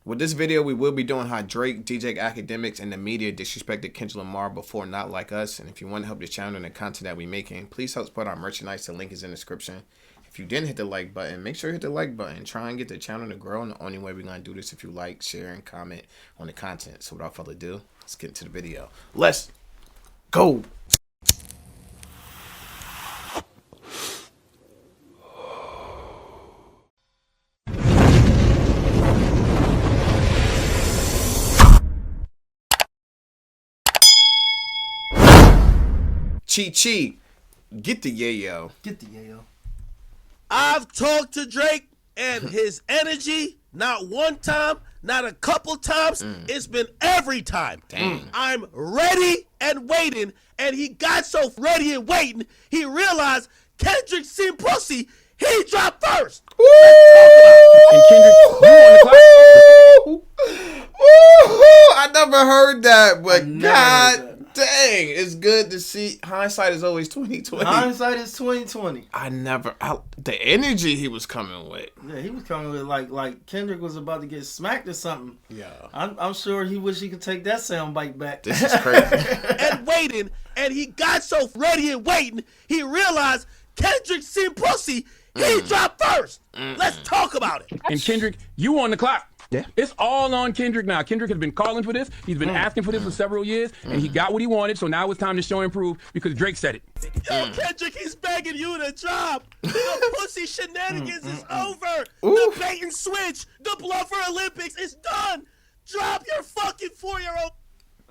With this video, we will be doing how Drake, DJ Akademiks, and the media disrespected Kendrick Lamar before Not Like Us. And if you want to help the channel and the content that we're making, please help support our merchandise. The link is in the description. If you didn't hit the like button, make sure you hit the like button. Try and get the channel to grow. And the only way we're going to do this if you like, share, and comment on the content. So without further ado, let's get into the video. Let's go. Chi, get the yayo. Get the yayo. I've talked to Drake and his energy, not one time, not a couple times. It's been every time. Dang. I'm ready and waiting, and he got so ready and waiting, he realized Kendrick seen pussy. He dropped first. Woo! And Kendrick, you on the clock? I never heard that, but God dang, it's good to see. Hindsight is always 20/20. Hindsight is 20/20. The energy he was coming with. Yeah, he was coming with like Kendrick was about to get smacked or something. Yeah, I'm sure he wish he could take that sound bite back. this is crazy. And waiting, and he got so ready and waiting, he realized Kendrick seen pussy. He dropped first. Let's talk about it. And Kendrick, you on the clock. Yeah. It's all on Kendrick now. Kendrick has been calling for this. He's been asking for this for several years, and he got what he wanted, so now it's time to show and prove because Drake said it. Yo, Kendrick, he's begging you to drop. The pussy shenanigans is over. Oof. The bait and switch, the bluffer Olympics is done. Drop your fucking 4-year-old.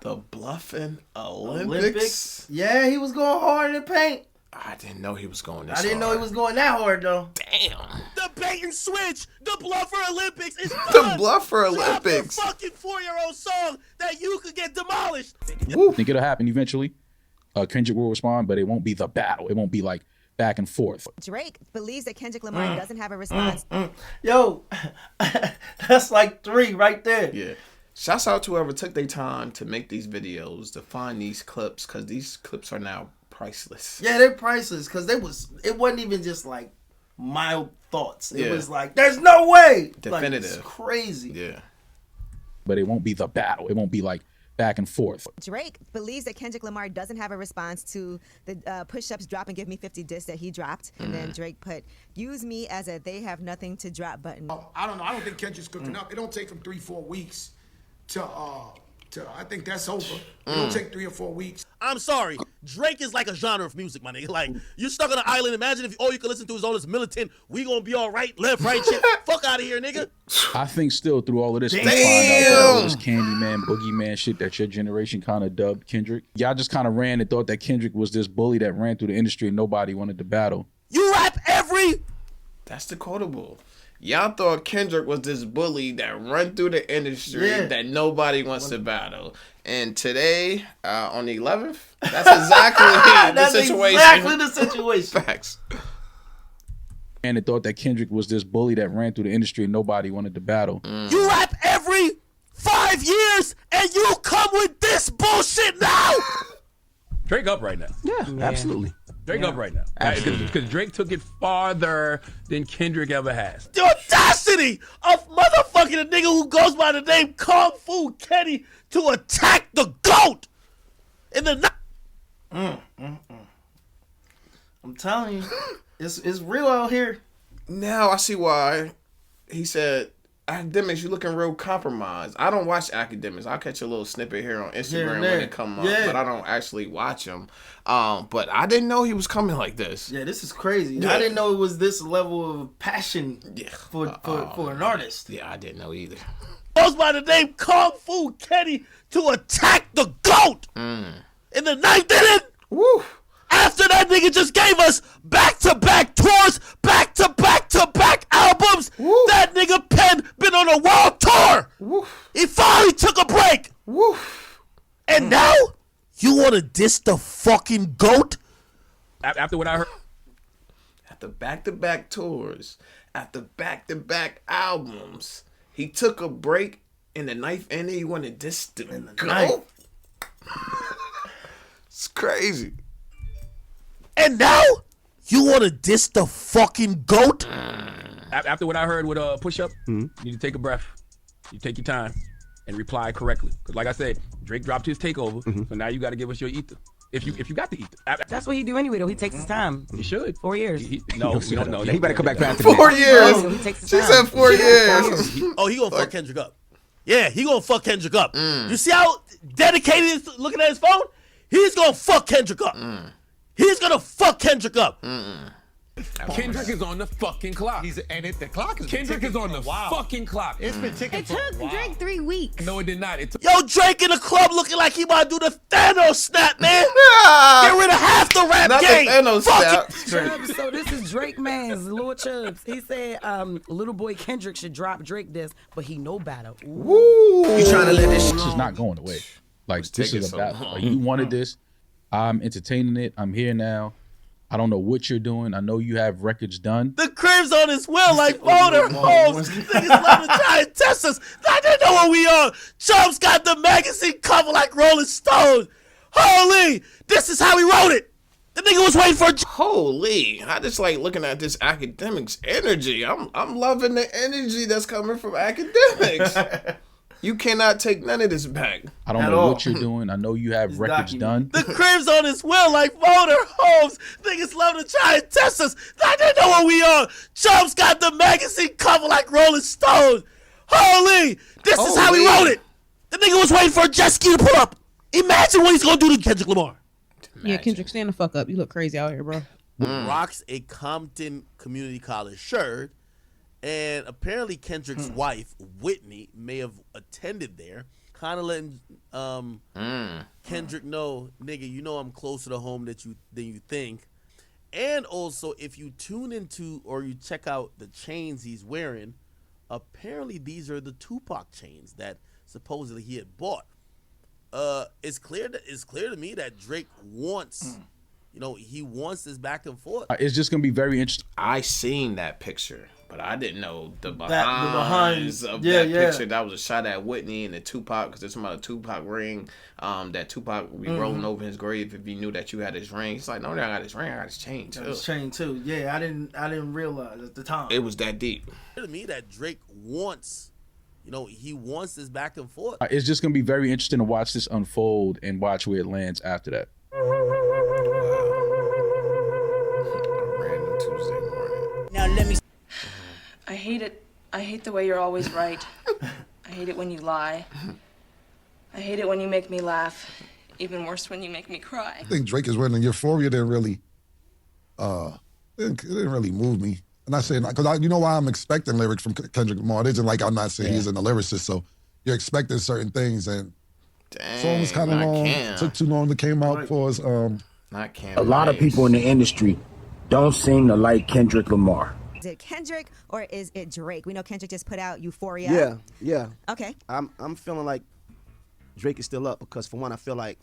The bluffing Olympics. Yeah, he was going hard in the paint. I didn't know he was going this I didn't know hard. he was going that hard though. Damn. The bait and switch, the bluffer Olympics is The done. bluffer Drop your Olympics. fucking 4-year-old song that you could get demolished. I think it'll happen eventually. Kendrick will respond, but it won't be the battle. It won't be like back and forth. Drake believes that Kendrick Lamar doesn't have a response. Yo, that's like 3 right there. Yeah. Shouts out to whoever took their time to make these videos, to find these clips, because these clips are now priceless. Yeah, they're priceless because it wasn't even just like mild thoughts. It Yeah. was like, there's no way. Definitive. Like, it's crazy. Yeah. But it won't be the battle. It won't be like back and forth. Drake believes that Kendrick Lamar doesn't have a response to the push-ups drop and give me 50 diss that he dropped. And then Drake put, use me as a they have nothing to drop button. I don't know. I don't think Kendrick's cooking up. It don't take him 3-4 weeks to I think that's over. It don't take 3 or 4 weeks. I'm sorry. Drake is like a genre of music, my nigga. Like, you're stuck on an island. Imagine if all you can listen to is all this militant, we gonna be all right, left, right shit. Fuck out of here, nigga. I think still through all of this, we Damn. find out that all this Candyman, Boogeyman shit that your generation kind of dubbed Kendrick. Y'all just kind of ran and thought that Kendrick was this bully that ran through the industry and nobody wanted to battle. You rap every... That's the quotable. Y'all thought Kendrick was this bully that run through the industry that nobody wants to battle. And today, on the 11th, that's exactly the situation. Exactly the situation. Facts. And they thought that Kendrick was this bully that ran through the industry and nobody wanted to battle. You rap every 5 years and you come with this bullshit now? Drake up right now. Yeah, absolutely. Drake up right now. Because Drake took it farther than Kendrick ever has. The audacity of motherfucking a nigga who goes by the name Kung Fu Kenny to attack the GOAT in the I'm telling you, it's real out here. Now I see why he said, Akademiks, you looking real compromised. I don't watch Akademiks. I'll catch a little snippet here on Instagram when it come up, but I don't actually watch him. But I didn't know he was coming like this. Yeah, this is crazy. Yeah. I didn't know it was this level of passion for an artist. Yeah, I didn't know either. goes by the name Kung Fu Kenny to attack the GOAT in the 9th inning. Woo. After that nigga just gave us back-to-back tours, back-to-back-to-back albums. Woo. That nigga Penn been on a world tour. Woo. He finally took a break. Woo. And now you want to diss the fucking GOAT? After what I heard. After back-to-back tours, after back-to-back albums, he took a break in the 9th inning. He wanted this to go. It's crazy. And now you want to diss the fucking GOAT? After what I heard with Push Up, you need to take a breath. You take your time and reply correctly. Because like I said, Drake dropped his takeover, so now you got to give us your ether. If you got the ether. That's what he do anyway, though. He takes his time. He should. 4 years. No, we don't know. He better come back faster. 4 years. Oh, he takes his She time. said 4 years. He gonna fuck Kendrick up. Yeah, he gonna fuck Kendrick up. You see how dedicated he is looking at his phone? He's gonna fuck Kendrick up. He's gonna fuck Kendrick up. Kendrick is on the fucking clock. The clock is Kendrick is on the fucking clock. It's been ticking It took Drake 3 weeks. No, it did not. It took. Yo, Drake in the club looking like he about to do the Thanos snap, man. Get rid of half the rap Not game. the Thanos Fuck snap. it. Chubbs, so this is Drake man's Lil Chubbs. He said little boy Kendrick should drop Drake this, but he know better. Woo. You trying to let this This is not going away. Like, this taking is so about, long. like, you wanted this. I'm entertaining it. I'm here now. I don't know what you're doing. I know you have records done. The crib's on his wheel like motor homes. Niggas love to try and test us. I didn't know what we on. Chubbs got the magazine cover like Rolling Stones. Holy, this is how he wrote it. The nigga was waiting for. Holy, I just like looking at this Akademiks energy. I'm loving the energy that's coming from Akademiks. You cannot take none of this back. I don't At know all. what you're doing. I know you have records done. The crib's on his wheel like motor homes. Niggas love to try and test us. I didn't know what we on. Chubbs got the magazine cover like Rolling Stones. Holy, this is how he Holy. wrote it. The nigga was waiting for a jet ski to pull up. Imagine what he's gonna do to Kendrick Lamar. Yeah, Kendrick, stand the fuck up. You look crazy out here, bro. Rocks a Compton Community College shirt, and apparently Kendrick's wife, Whitney, may have attended there, kind of letting Kendrick know, nigga, you know I'm closer to home than you think. And also, if you tune into or you check out the chains he's wearing, apparently these are the Tupac chains that supposedly he had bought. It's clear to me that Drake wants, he wants this back and forth. It's just going to be very interesting. I seen that picture, but I didn't know the the behinds behinds. of Yeah, that yeah. picture. That was a shot at Whitney and the Tupac, because there's about a Tupac ring. That Tupac would be rolling over his grave if he knew that you had his ring. He's like, no, I got his ring. I got his chain too. It's chain too. Yeah, I didn't realize at the time. It was that deep. To me, that Drake wants, he wants this back and forth. It's just going to be very interesting to watch this unfold and watch where it lands after that. Random Tuesday morning. Now let me. I hate it. I hate the way you're always right. I hate it when you lie. I hate it when you make me laugh. Even worse when you make me cry. I think Drake is winning. Euphoria didn't really, it didn't really move me. I'm not saying, because you know why I'm expecting lyrics from Kendrick Lamar. It isn't like I'm not saying he's a lyricist, so you're expecting certain things, and Dang, song was kind of not long. Cam. Took too long to came out for us. Not Cam. A lot of people in the industry don't seem to like Kendrick Lamar. Is it Kendrick or is it Drake? We know Kendrick just put out Euphoria. Yeah. Okay. I'm feeling like Drake is still up because, for one, I feel like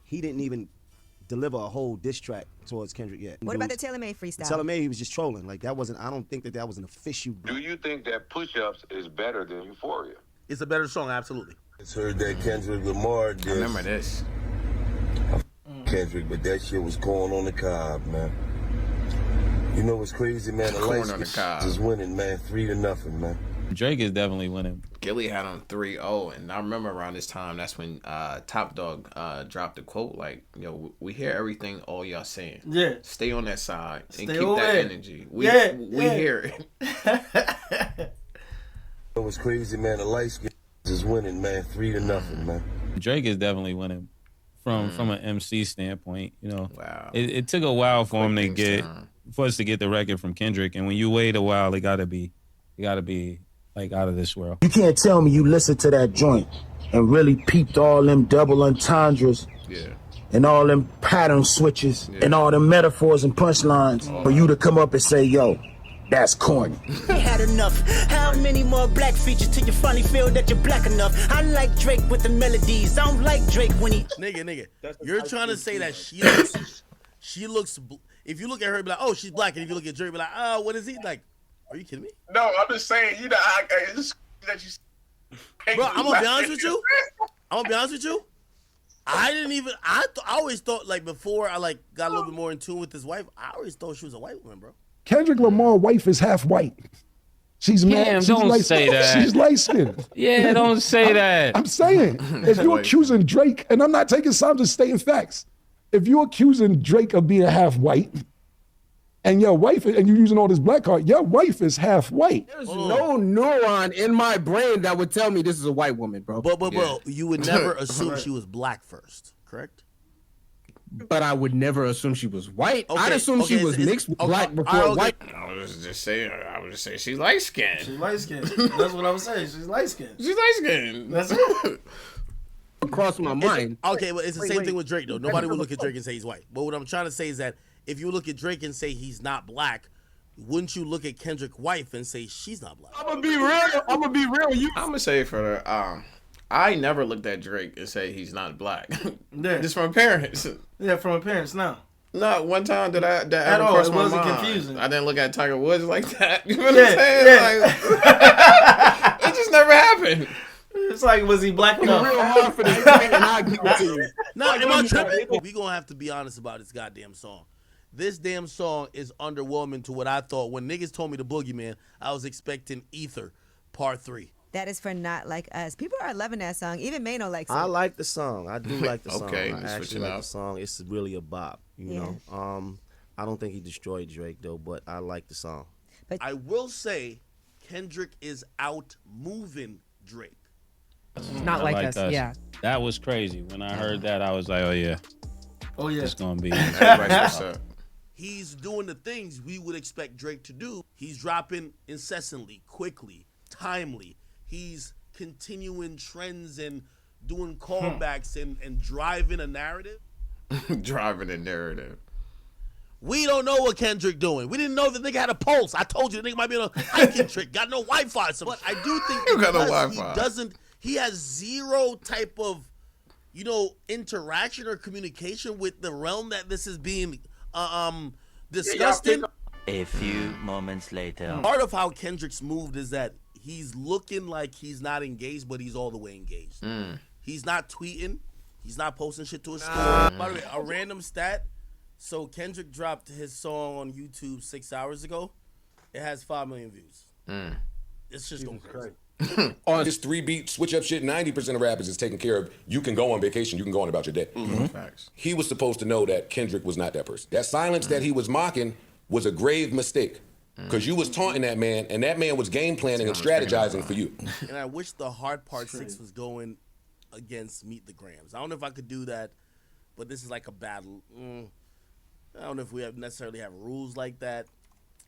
he didn't even deliver a whole diss track towards Kendrick yet. What about the Taylor Made freestyle? Taylor Made, he was just trolling. Like, that wasn't, I don't think that was an official. Do you think that Push-Ups is better than Euphoria? It's a better song, absolutely. It's heard that Kendrick Lamar did. I remember this. Kendrick, but that shit was corn on the cob, man. You know what's crazy, man? The Corn Lights on the cob. is winning, man. 3-0, man. Drake is definitely winning. Gilly had him 3-0, and I remember around this time, that's when Top Dog dropped the quote, like, we hear everything all y'all saying. Yeah. Stay on that side and Stay keep over that there. energy. We Yeah. hear it. You know what's crazy, man? The Lights is winning, man. 3-0, man. Drake is definitely winning from an MC standpoint. Wow. It took a while for him to things get turn. for us to get the record from Kendrick, and when you wait a while, it gotta be like out of this world. You can't tell me you listened to that joint and really peeped all them double entendres Yeah. and all them pattern switches and all them metaphors and punchlines for you to come up and say, yo, that's corny. Had enough. How many more black features till you finally feel that you're black enough? I like Drake with the melodies. I don't like Drake when he. Nigga, you're trying to say that she looks. If you look at her, be like, oh, she's black, and if you look at Drake, be like, oh, what is he like? Are you kidding me? No, I'm just saying, it's just that you. Bro, I'm gonna be honest with you. I always thought, like, before I got a little bit more in tune with his wife, I always thought she was a white woman, bro. Kendrick Lamar's wife is half white. She's mad. Cam, She's don't light, say that. She's light skinned. Yeah, don't say that. I'm saying, if you're accusing Drake, and I'm not taking sides, I'm just stating facts. If you're accusing Drake of being half white, and your wife, and you're using all this black card, your wife is half white. There's no neuron in my brain that would tell me this is a white woman, bro. But you would never assume she was black first, correct? But I would never assume she was white. I'd assume she was mixed black before white. I was just saying she's light skinned. She's light skinned. That's what I was saying. She's light skinned. She's light skinned. That's it. Across my mind. Okay, but it's the same thing with Drake though. Nobody would look at Drake and say he's white. But what I'm trying to say is that if you look at Drake and say he's not black, wouldn't you look at Kendrick's wife and say she's not black? I'm gonna be real. I'm gonna say for the I never looked at Drake and say he's not black. Yeah. Just from parents. Yeah, from her parents now. Not one time did I at ever all. cross It my wasn't mind. confusing. I didn't look at Tiger Woods like that. You know what Yeah, I'm saying? yeah. Like, it just never happened. It's like, was he black enough? Real hard for this thing, and I give it to you. No, am I tripping? We gonna have to be honest about this goddamn song. This damn song is underwhelming to what I thought. When niggas told me the Boogeyman, I was expecting Ether Part 3. That is for Not Like Us. People are loving that song. Even Mano likes it. I like the song. I do like the song. Okay, I actually like the song. It's really a bop, you know. I don't think he destroyed Drake though, but I like the song. But I will say Kendrick is out moving Drake. Not like us. Yeah. That was crazy. When I heard that, I was like, oh yeah. Oh yeah. It's gonna be. He's doing the things we would expect Drake to do. He's dropping incessantly, quickly, timely. He's continuing trends and doing callbacks and driving a narrative. Driving a narrative. We don't know what Kendrick doing. We didn't know the nigga had a pulse. I told you the nigga might be on a hiking trick. Got no Wi-Fi. But I do think You got no because Wi-Fi. he has zero type of, interaction or communication with the realm that this is being discussed in. A few moments later. Part of how Kendrick's moved is that he's looking like he's not engaged, but he's all the way engaged. He's not tweeting. He's not posting shit to his story. By the way, a random stat. So Kendrick dropped his song on YouTube 6 hours ago. It has 5 million views. It's just going crazy. On this 3-beat switch up shit, 90% of rappers is taken care of. You can go on vacation, you can go on about your day. Facts. He was supposed to know that Kendrick was not that person. That silence that he was mocking was a grave mistake. Because you was taunting that man, and that man was game planning and strategizing for you. And I wish the hard part 6 was going against Meet the Grams. I don't know if I could do that, but this is like a battle. I don't know if we necessarily have rules like that.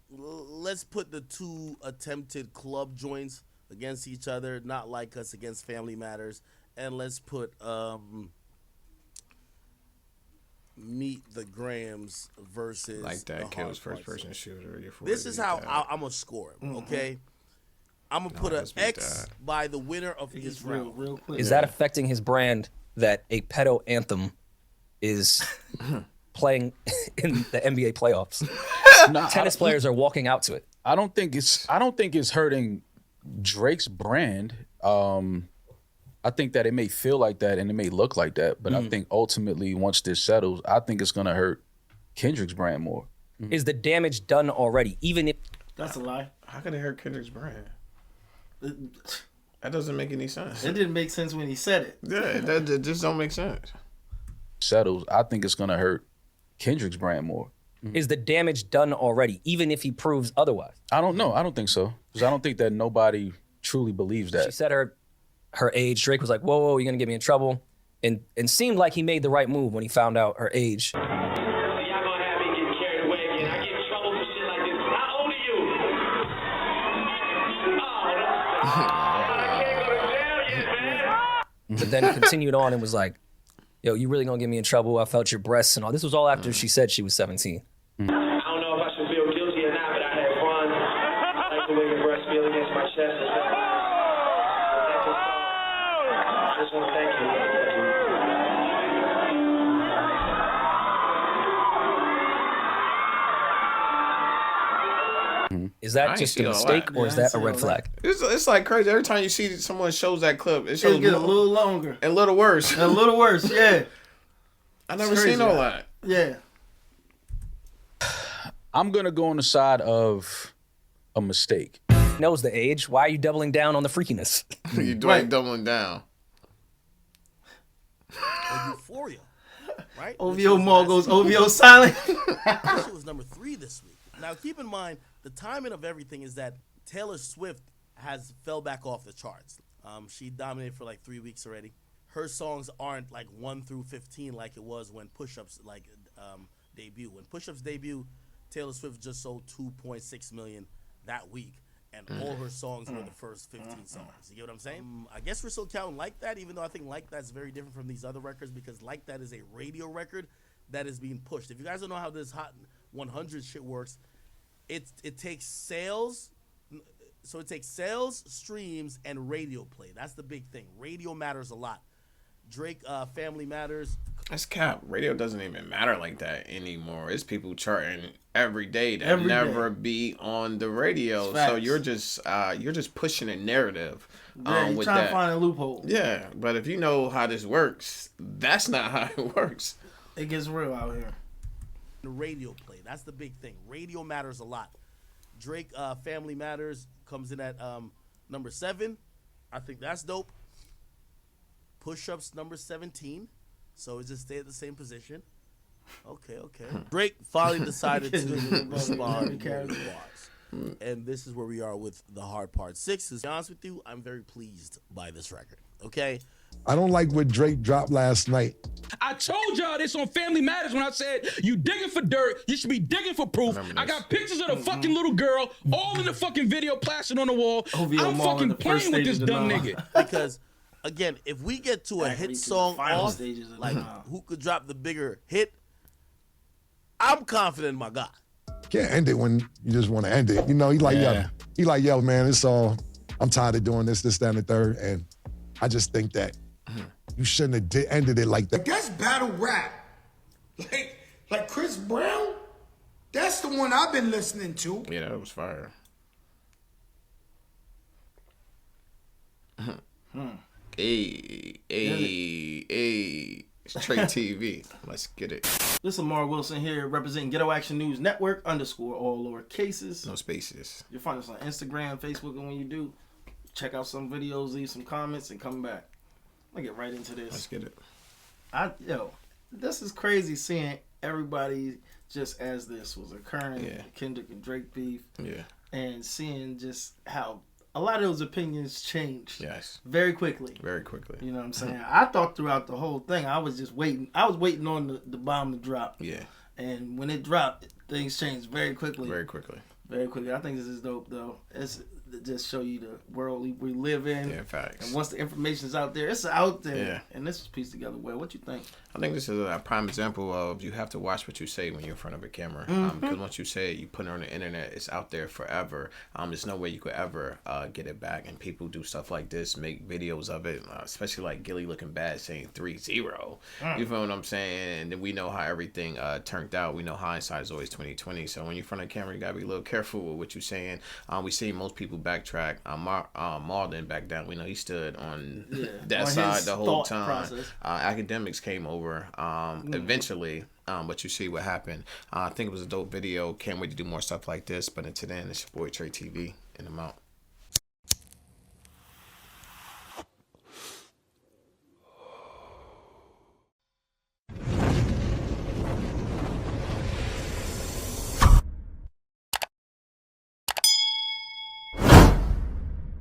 Let's put the 2 attempted club joints against each other, Not Like Us against Family Matters, and let's put Meet the Grams versus Like the that kills hard first part person shooter. This is how I'm going to score it, okay? I'm going to put an X by the winner of each round. Real quick. Is that affecting his brand that a pedo anthem is playing in the NBA playoffs? Tennis players are walking out to it. I don't think it's hurting Drake's brand. I think that it may feel like that and it may look like that, but I think ultimately once this settles, I think it's gonna hurt Kendrick's brand more. Is the damage done already? Even if That's a lie. How can it hurt Kendrick's brand? That doesn't make any sense. It didn't make sense when he said it. Yeah, that just don't make sense. Settles, I think it's gonna hurt Kendrick's brand more. Is the damage done already, even if he proves otherwise? I don't know. I don't think so. Because I don't think that nobody truly believes that. She said her age. Drake was like, whoa, you're gonna get me in trouble. And seemed like he made the right move when he found out her age. Y'all gonna have me get carried away again. I get in trouble for shit like this. How old are you? I can't go to jail yet, man. But then continued on and was like, yo, you really gonna get me in trouble? I felt your breasts and all. This was all after she said she was 17. I don't know if I should feel guilty or not, but I had fun. I like the way your breasts feel against my chest and stuff. I just want to thank you. Is that just a mistake or is that a red flag? It's like crazy. Every time you see someone shows that clip, it shows It'll get a little longer. And a little worse. A little worse, yeah. I never seen all that. Yeah. I'm gonna go on the side of a mistake. knows the age. Why are you doubling down on the freakiness? You doubling down. Or Euphoria, right? OVO Mall goes OVO silent. That shit was number 3 this week. Now, keep in mind, the timing of everything is that Taylor Swift has fell back off the charts. She dominated for like 3 weeks already. Her songs aren't like 1 through 15 like it was when Push-Ups debut. When Push-Ups debut, Taylor Swift just sold 2.6 million that week, and all her songs were the first 15 songs. You get what I'm saying? I guess we're still counting Like That, even though I think Like That's very different from these other records, because Like That is a radio record that is being pushed. If you guys don't know how this Hot 100 shit works, it takes sales. So it takes sales, streams, and radio play. That's the big thing. Radio matters a lot. Drake, Family Matters. That's cap. Radio doesn't even matter like that anymore. It's people charting every day that never be on the radio. So you're just pushing a narrative. You're with trying that. to find a loophole. Yeah, but if you know how this works, that's not how it works. It gets real out here. The radio play. That's the big thing. Radio matters a lot. Drake, Family Matters comes in at number 7. I think that's dope. Push-Ups number 17. So it just stayed at the same position. Okay. Drake finally decided to respond to the bars. And this is where we are with the hard part. 6, to be honest with you, I'm very pleased by this record. Okay? I don't like what Drake dropped last night. I told y'all this on Family Matters when I said, you digging for dirt, you should be digging for proof. I got pictures of the fucking little girl, all in the fucking video plastered on the wall. I'm fucking playing with this dumb nigga. Because, again, if we get to a hit song off, like who could drop the bigger hit, I'm confident in my God. Can't end it when you just want to end it. You know, he like, yo, man, it's all, I'm tired of doing this, that, and the third. And I just think that you shouldn't have ended it like that. That's battle rap. Like Chris Brown, that's the one I've been listening to. Yeah, that was fire. Hey. Straight TV. Let's get it. This is Lamar Wilson here, representing Ghetto Action News Network, _ all lower cases. No spaces. You'll find us on Instagram, Facebook, and when you do, check out some videos, leave some comments, and come back. I'll get right into this. Let's get it. This is crazy seeing everybody just as this was occurring. Yeah. Kendrick and Drake beef. Yeah. And seeing just how a lot of those opinions changed. Yes. Very quickly. Very quickly. You know what I'm saying? I thought throughout the whole thing, I was just waiting. I was waiting on the bomb to drop. Yeah. And when it dropped, things changed very quickly. Very quickly. Very quickly. I think this is dope, though. It's just show you the world we live in. Yeah, facts. And once the information's out there, it's out there. Yeah. And this was pieced together well. What you think? I think this is a prime example of you have to watch what you say when you're in front of a camera. Because once you say it, you put it on the internet, it's out there forever. There's no way you could ever get it back. And people do stuff like this, make videos of it, especially like Gilly looking bad saying 3-0. You feel what I'm saying? And then we know how everything turned out. We know hindsight is always 20/20. So when you're in front of the camera, you gotta be a little careful with what you're saying. We see most people backtrack. Mar didn't back down. We know he stood on that side the whole time. Akademiks came over eventually, but you see what happened. I think it was a dope video. Can't wait to do more stuff like this. But until then, it's your boy Trey TV, and I'm out.